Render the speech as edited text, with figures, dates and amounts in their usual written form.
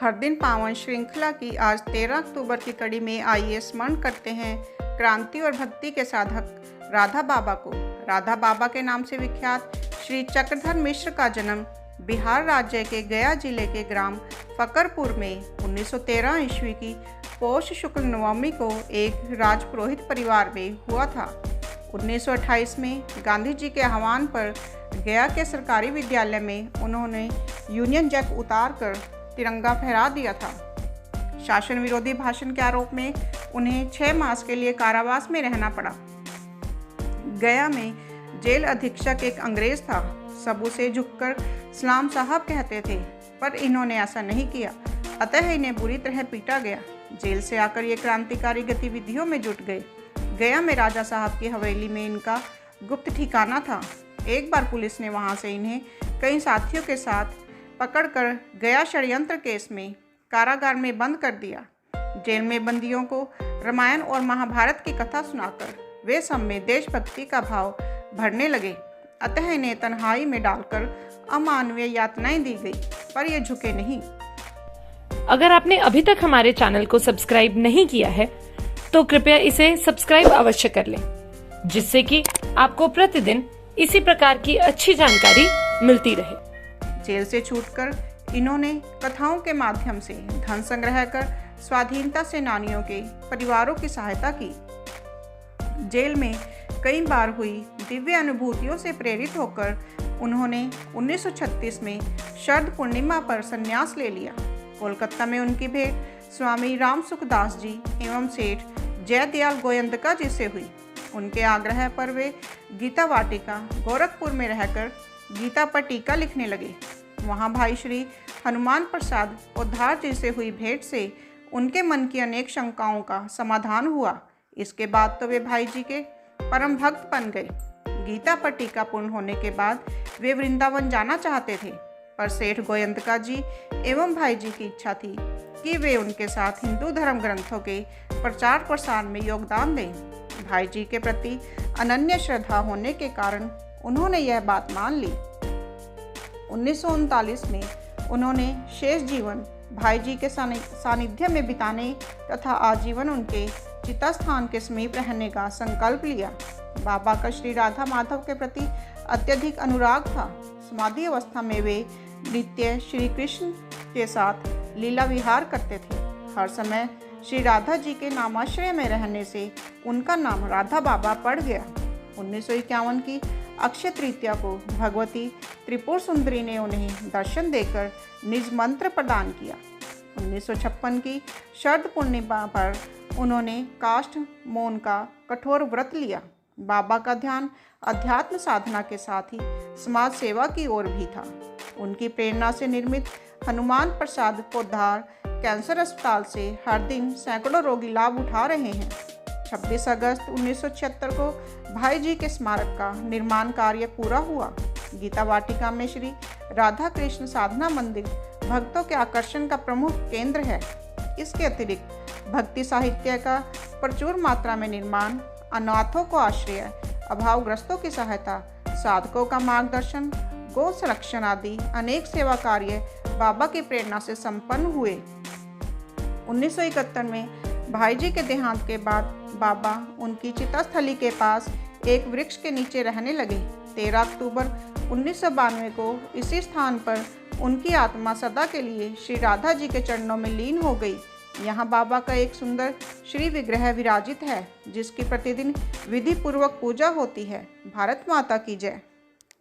हर दिन पावन श्रृंखला की आज 13 अक्टूबर की कड़ी में आइए स्मरण करते हैं क्रांति और भक्ति के साधक राधा बाबा को। राधा बाबा के नाम से विख्यात श्री चक्रधर मिश्र का जन्म बिहार राज्य के गया जिले के ग्राम फकरपुर में 1913 ईस्वी की पौष शुक्ल नवमी को एक राजपुरोहित परिवार में हुआ था। 1928 में गांधी जी के आह्वान पर गया के सरकारी विद्यालय में उन्होंने यूनियन जैक उतार कर तिरंगा फहरा दिया था। शासन विरोधी भाषण के आरोप में उन्हें 6 मास के लिए कारावास में रहना पड़ा। गया में जेल अधीक्षक एक अंग्रेज था। सब उसे झुककर सलाम साहब कहते थे, पर इन्होंने ऐसा नहीं किया, अतः इन्हें बुरी तरह पीटा गया। जेल से आकर ये क्रांतिकारी गतिविधियों में जुट गए। गया में राजा साहब की हवेली में इनका गुप्त ठिकाना था। एक बार पुलिस ने वहां से इन्हें कई साथियों के साथ पकड़कर गया षड्यंत्र केस में कारागार में बंद कर दिया। जेल में बंदियों को रामायण और महाभारत की कथा सुनाकर वे सब में देशभक्ति का भाव भरने लगे, अतः इन्हें तन्हाई में डालकर अमानवीय यातनाएं दी गई, पर ये झुके नहीं। अगर आपने अभी तक हमारे चैनल को सब्सक्राइब नहीं किया है तो कृपया इसे सब्सक्राइब अवश्य कर लें, जिससे कि आपको प्रतिदिन इसी प्रकार की अच्छी जानकारी मिलती रहे। जेल से छूटकर इन्होंने कथाओं के माध्यम से धन संग्रह कर स्वाधीनता सेनानियों के परिवारों की सहायता की। जेल में कई बार हुई दिव्य अनुभूतियों से प्रेरित होकर उन्होंने 1936 में शरद पूर्णिमा पर संन्यास ले लिया। कोलकाता में उनकी भेंट स्वामी राम सुखदास जी एवं सेठ जयदयाल गोयंदका जी से हुई। उनके आग्रह पर वे गीता वाटिका गोरखपुर में रहकर गीता पर टीका लिखने लगे। वहाँ भाई श्री हनुमान प्रसाद पोद्दार जी से हुई भेंट से उनके मन की अनेक शंकाओं का समाधान हुआ। इसके बाद तो वे भाई जी के परम भक्त बन गए। गीता पर टीका पूर्ण होने के बाद वे वृंदावन जाना चाहते थे, पर सेठ गोयंदका जी एवं भाई जी की इच्छा थी कि वे उनके साथ हिंदू धर्म ग्रंथों के प्रचार प्रसार में योगदान दें। भाई जी के प्रति अनन्य श्रद्धा होने के कारण उन्होंने यह बात मान ली। 1939 में उन्होंने शेष जीवन भाई जी के सानिध्य में बिताने तथा आजीवन उनके चिता स्थान के समीप रहने का संकल्प लिया। बाबा का श्री राधा माधव के प्रति अत्यधिक अनुराग था। समाधि अवस्था में वे नित्य श्री कृष्ण के साथ लीला विहार करते थे। हर समय श्री राधा जी के नामाश्रय में रहने से उनका नाम राधा बाबा पड़ गया। 1951 की अक्षय तृतीया को भगवती त्रिपुर सुंदरी ने उन्हें दर्शन देकर निज मंत्र प्रदान किया। 1956 की शरद पूर्णिमा पर उन्होंने काष्ठ मौन का कठोर व्रत लिया। बाबा का ध्यान अध्यात्म साधना के साथ ही समाज सेवा की ओर भी था। उनकी प्रेरणा से निर्मित हनुमान प्रसाद पोद्दार कैंसर अस्पताल से हर दिन सैकड़ों रोगी लाभ उठा रहे हैं। 26 अगस्त 1976 को भाई जी के स्मारक का निर्माण कार्य पूरा हुआ। गीता वाटिका में श्री राधा कृष्ण साधना मंदिर भक्तों के आकर्षण का प्रमुख केंद्र है। इसके अतिरिक्त भक्ति साहित्य का प्रचुर मात्रा में निर्माण, अनाथों को आश्रय, अभावग्रस्तों की सहायता, साधकों का मार्गदर्शन, गौ संरक्षण आदि अनेक सेवा कार्य बाबा की प्रेरणा से संपन्न हुए। 1971 में भाई जी के देहांत के बाद बाबा उनकी चितास्थली के पास एक वृक्ष के नीचे रहने लगे। 13 अक्टूबर 1992 को इसी स्थान पर उनकी आत्मा सदा के लिए श्री राधा जी के चरणों में लीन हो गई। यहाँ बाबा का एक सुंदर श्री विग्रह विराजित है, जिसकी प्रतिदिन विधि पूर्वक पूजा होती है। भारत माता की जय।